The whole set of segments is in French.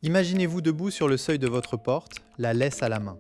Imaginez-vous debout sur le seuil de votre porte, la laisse à la main.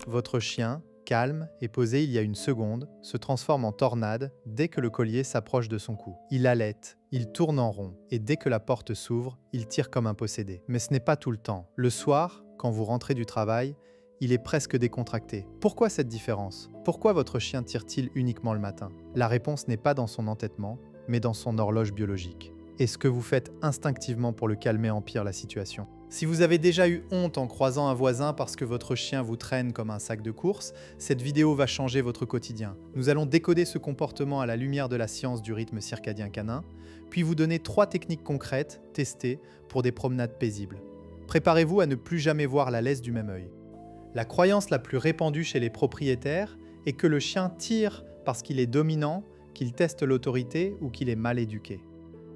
Votre chien, calme et posé il y a une seconde, se transforme en tornade dès que le collier s'approche de son cou. Il halète, il tourne en rond, et dès que la porte s'ouvre, il tire comme un possédé. Mais ce n'est pas tout le temps. Le soir, quand vous rentrez du travail, il est presque décontracté. Pourquoi cette différence? Pourquoi votre chien tire-t-il uniquement le matin? La réponse n'est pas dans son entêtement, mais dans son horloge biologique. Et ce que vous faites instinctivement pour le calmer empire la situation. Si vous avez déjà eu honte en croisant un voisin parce que votre chien vous traîne comme un sac de course, cette vidéo va changer votre quotidien. Nous allons décoder ce comportement à la lumière de la science du rythme circadien canin, puis vous donner 3 techniques concrètes, testées, pour des promenades paisibles. Préparez-vous à ne plus jamais voir la laisse du même œil. La croyance la plus répandue chez les propriétaires est que le chien tire parce qu'il est dominant, qu'il teste l'autorité ou qu'il est mal éduqué.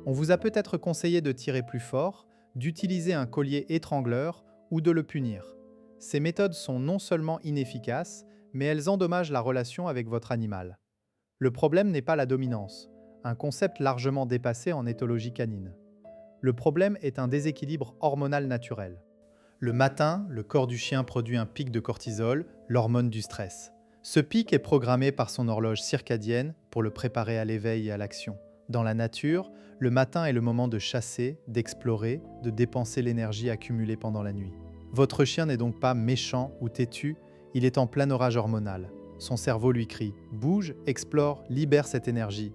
On vous a peut-être conseillé de tirer plus fort, d'utiliser un collier étrangleur ou de le punir. Ces méthodes sont non seulement inefficaces, mais elles endommagent la relation avec votre animal. Le problème n'est pas la dominance, un concept largement dépassé en éthologie canine. Le problème est un déséquilibre hormonal naturel. Le matin, le corps du chien produit un pic de cortisol, l'hormone du stress. Ce pic est programmé par son horloge circadienne pour le préparer à l'éveil et à l'action. Dans la nature, le matin est le moment de chasser, d'explorer, de dépenser l'énergie accumulée pendant la nuit. Votre chien n'est donc pas méchant ou têtu, il est en plein orage hormonal. Son cerveau lui crie « bouge, explore, libère cette énergie ».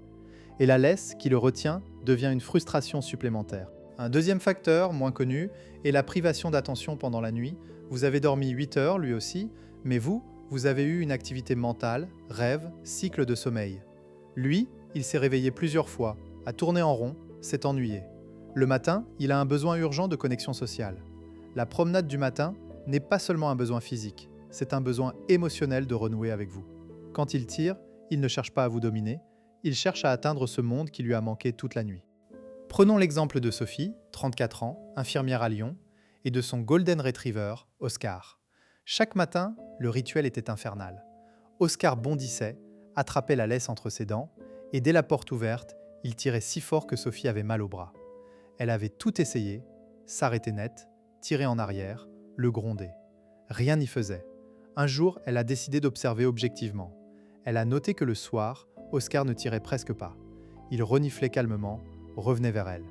Et la laisse, qui le retient, devient une frustration supplémentaire. Un deuxième facteur, moins connu, est la privation d'attention pendant la nuit. Vous avez dormi 8 heures, lui aussi, mais vous avez eu une activité mentale, rêve, cycle de sommeil. Lui, il s'est réveillé plusieurs fois, a tourné en rond, s'est ennuyé. Le matin, il a un besoin urgent de connexion sociale. La promenade du matin n'est pas seulement un besoin physique, c'est un besoin émotionnel de renouer avec vous. Quand il tire, il ne cherche pas à vous dominer, il cherche à atteindre ce monde qui lui a manqué toute la nuit. Prenons l'exemple de Sophie, 34 ans, infirmière à Lyon, et de son Golden Retriever, Oscar. Chaque matin, le rituel était infernal. Oscar bondissait, attrapait la laisse entre ses dents, et dès la porte ouverte, il tirait si fort que Sophie avait mal au bras. Elle avait tout essayé, s'arrêtait net, tirait en arrière, le grondait. Rien n'y faisait. Un jour, elle a décidé d'observer objectivement. Elle a noté que le soir, Oscar ne tirait presque pas. Il reniflait calmement, revenait vers elle.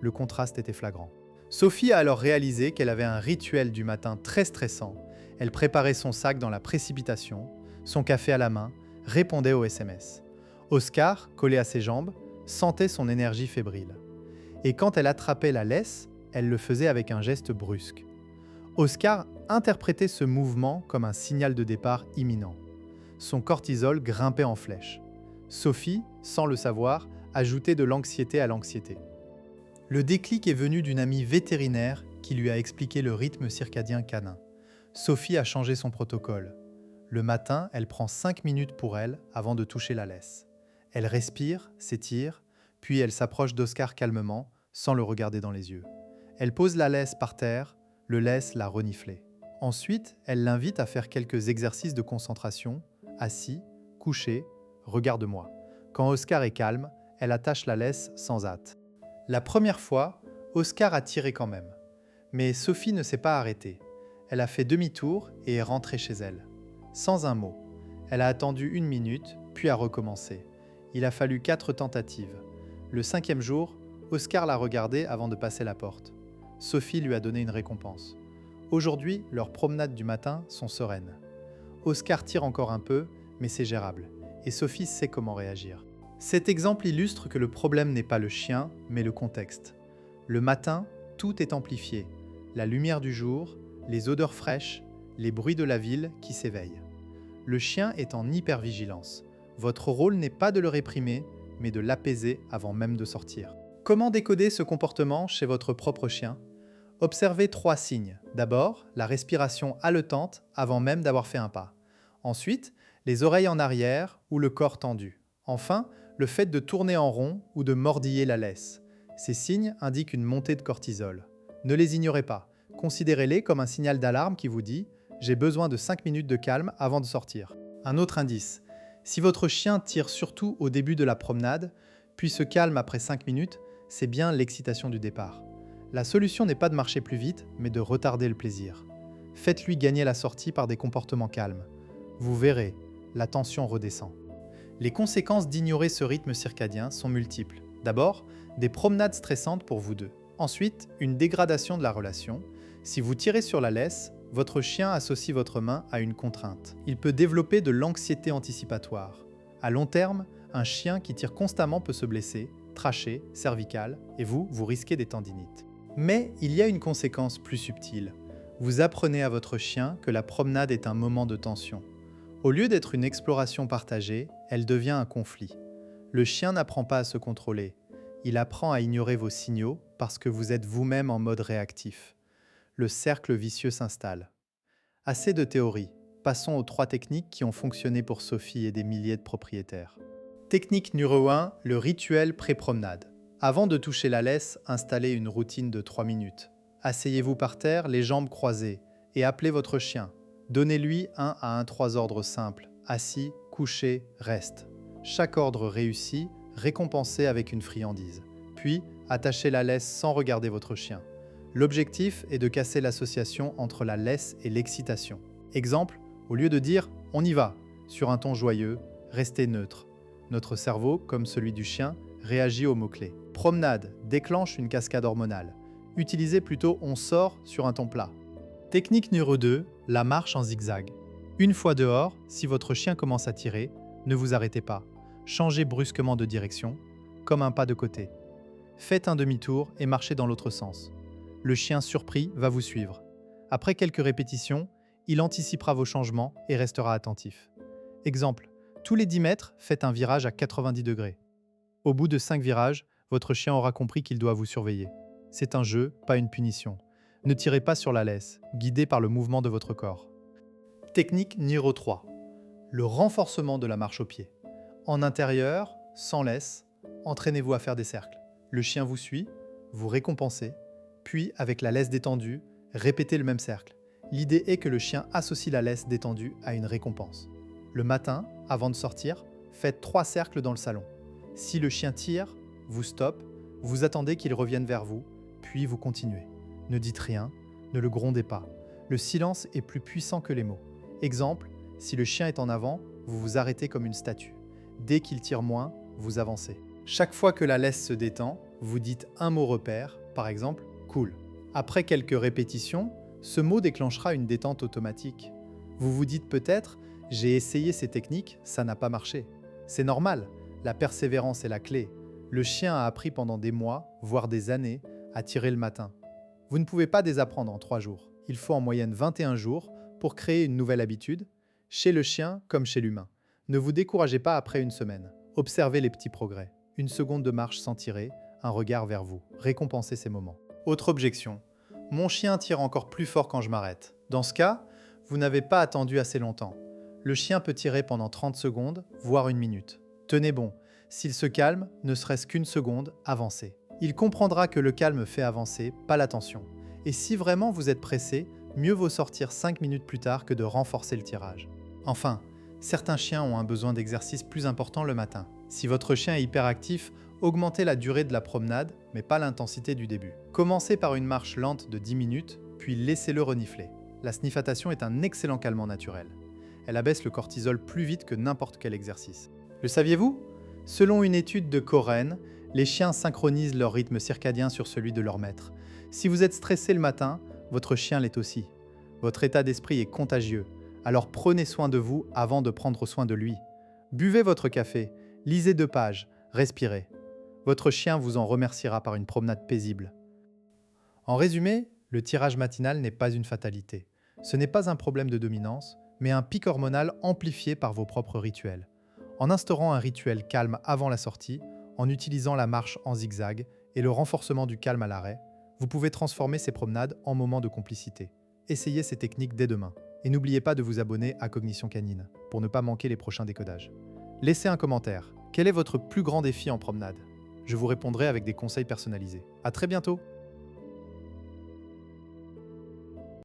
Le contraste était flagrant. Sophie a alors réalisé qu'elle avait un rituel du matin très stressant. Elle préparait son sac dans la précipitation, son café à la main, répondait aux SMS. Oscar, collé à ses jambes, sentait son énergie fébrile. Et quand elle attrapait la laisse, elle le faisait avec un geste brusque. Oscar interprétait ce mouvement comme un signal de départ imminent. Son cortisol grimpait en flèche. Sophie, sans le savoir, ajoutait de l'anxiété à l'anxiété. Le déclic est venu d'une amie vétérinaire qui lui a expliqué le rythme circadien canin. Sophie a changé son protocole. Le matin, elle prend 5 minutes pour elle avant de toucher la laisse. Elle respire, s'étire, puis elle s'approche d'Oscar calmement, sans le regarder dans les yeux. Elle pose la laisse par terre, le laisse la renifler. Ensuite, elle l'invite à faire quelques exercices de concentration, assis, couché, regarde-moi. Quand Oscar est calme, elle attache la laisse sans hâte. La première fois, Oscar a tiré quand même. Mais Sophie ne s'est pas arrêtée. Elle a fait demi-tour et est rentrée chez elle. Sans un mot. Elle a attendu 1 minute, puis a recommencé. Il a fallu 4 tentatives. Le 5e jour, Oscar l'a regardée avant de passer la porte. Sophie lui a donné une récompense. Aujourd'hui, leurs promenades du matin sont sereines. Oscar tire encore un peu, mais c'est gérable. Et Sophie sait comment réagir. Cet exemple illustre que le problème n'est pas le chien, mais le contexte. Le matin, tout est amplifié. La lumière du jour, les odeurs fraîches, les bruits de la ville qui s'éveillent. Le chien est en hypervigilance. Votre rôle n'est pas de le réprimer, mais de l'apaiser avant même de sortir. Comment décoder ce comportement chez votre propre chien? Observez 3 signes. D'abord, la respiration haletante avant même d'avoir fait un pas. Ensuite, les oreilles en arrière ou le corps tendu. Enfin, le fait de tourner en rond ou de mordiller la laisse. Ces signes indiquent une montée de cortisol. Ne les ignorez pas. Considérez-les comme un signal d'alarme qui vous dit « J'ai besoin de 5 minutes de calme avant de sortir ». Un autre indice. Si votre chien tire surtout au début de la promenade, puis se calme après 5 minutes, c'est bien l'excitation du départ. La solution n'est pas de marcher plus vite, mais de retarder le plaisir. Faites-lui gagner la sortie par des comportements calmes. Vous verrez, la tension redescend. Les conséquences d'ignorer ce rythme circadien sont multiples. D'abord, des promenades stressantes pour vous deux. Ensuite, une dégradation de la relation. Si vous tirez sur la laisse, votre chien associe votre main à une contrainte. Il peut développer de l'anxiété anticipatoire. À long terme, un chien qui tire constamment peut se blesser, trachet, cervical, et vous risquez des tendinites. Mais il y a une conséquence plus subtile. Vous apprenez à votre chien que la promenade est un moment de tension. Au lieu d'être une exploration partagée, elle devient un conflit. Le chien n'apprend pas à se contrôler. Il apprend à ignorer vos signaux parce que vous êtes vous-même en mode réactif. Le cercle vicieux s'installe. Assez de théorie. Passons aux 3 techniques qui ont fonctionné pour Sophie et des milliers de propriétaires. Technique numéro 1, le rituel pré-promenade. Avant de toucher la laisse, installez une routine de 3 minutes. Asseyez-vous par terre, les jambes croisées, et appelez votre chien. Donnez-lui 1 à 3 ordres simples. Assis, couché, reste. Chaque ordre réussi, récompensez avec une friandise. Puis, attachez la laisse sans regarder votre chien. L'objectif est de casser l'association entre la laisse et l'excitation. Exemple, au lieu de dire « on y va » sur un ton joyeux, restez neutre. Notre cerveau, comme celui du chien, réagit aux mots-clés. Promenade déclenche une cascade hormonale. Utilisez plutôt « on sort » sur un ton plat. Technique numéro 2, la marche en zigzag. Une fois dehors, si votre chien commence à tirer, ne vous arrêtez pas. Changez brusquement de direction, comme un pas de côté. Faites un demi-tour et marchez dans l'autre sens. Le chien surpris va vous suivre. Après quelques répétitions, il anticipera vos changements et restera attentif. Exemple, tous les 10 mètres, faites un virage à 90 degrés. Au bout de 5 virages, votre chien aura compris qu'il doit vous surveiller. C'est un jeu, pas une punition. Ne tirez pas sur la laisse, guidé par le mouvement de votre corps. Technique numéro 3. Le renforcement de la marche au pied. En intérieur, sans laisse, entraînez-vous à faire des cercles. Le chien vous suit, vous récompensez, puis avec la laisse détendue, répétez le même cercle. L'idée est que le chien associe la laisse détendue à une récompense. Le matin, avant de sortir, faites 3 cercles dans le salon. Si le chien tire, vous stoppez, vous attendez qu'il revienne vers vous, puis vous continuez. Ne dites rien, ne le grondez pas. Le silence est plus puissant que les mots. Exemple, si le chien est en avant, vous vous arrêtez comme une statue. Dès qu'il tire moins, vous avancez. Chaque fois que la laisse se détend, vous dites un mot repère, par exemple « cool ». Après quelques répétitions, ce mot déclenchera une détente automatique. Vous vous dites peut-être « j'ai essayé ces techniques, ça n'a pas marché ». C'est normal, la persévérance est la clé. Le chien a appris pendant des mois, voire des années, à tirer le matin. Vous ne pouvez pas désapprendre en 3 jours. Il faut en moyenne 21 jours pour créer une nouvelle habitude, chez le chien comme chez l'humain. Ne vous découragez pas après une semaine. Observez les petits progrès. Une seconde de marche sans tirer, un regard vers vous. Récompensez ces moments. Autre objection. Mon chien tire encore plus fort quand je m'arrête. Dans ce cas, vous n'avez pas attendu assez longtemps. Le chien peut tirer pendant 30 secondes, voire 1 minute. Tenez bon, s'il se calme, ne serait-ce qu'une seconde, avancez. Il comprendra que le calme fait avancer, pas la tension. Et si vraiment vous êtes pressé, mieux vaut sortir 5 minutes plus tard que de renforcer le tirage. Enfin, certains chiens ont un besoin d'exercice plus important le matin. Si votre chien est hyperactif, augmentez la durée de la promenade, mais pas l'intensité du début. Commencez par une marche lente de 10 minutes, puis laissez-le renifler. La sniffatation est un excellent calmant naturel. Elle abaisse le cortisol plus vite que n'importe quel exercice. Le saviez-vous ? Selon une étude de Coren, les chiens synchronisent leur rythme circadien sur celui de leur maître. Si vous êtes stressé le matin, votre chien l'est aussi. Votre état d'esprit est contagieux, alors prenez soin de vous avant de prendre soin de lui. Buvez votre café, lisez 2 pages, respirez. Votre chien vous en remerciera par une promenade paisible. En résumé, le tirage matinal n'est pas une fatalité. Ce n'est pas un problème de dominance, mais un pic hormonal amplifié par vos propres rituels. En instaurant un rituel calme avant la sortie, en utilisant la marche en zigzag et le renforcement du calme à l'arrêt, vous pouvez transformer ces promenades en moments de complicité. Essayez ces techniques dès demain. Et n'oubliez pas de vous abonner à Cognition Canine pour ne pas manquer les prochains décodages. Laissez un commentaire. Quel est votre plus grand défi en promenade ? Je vous répondrai avec des conseils personnalisés. À très bientôt!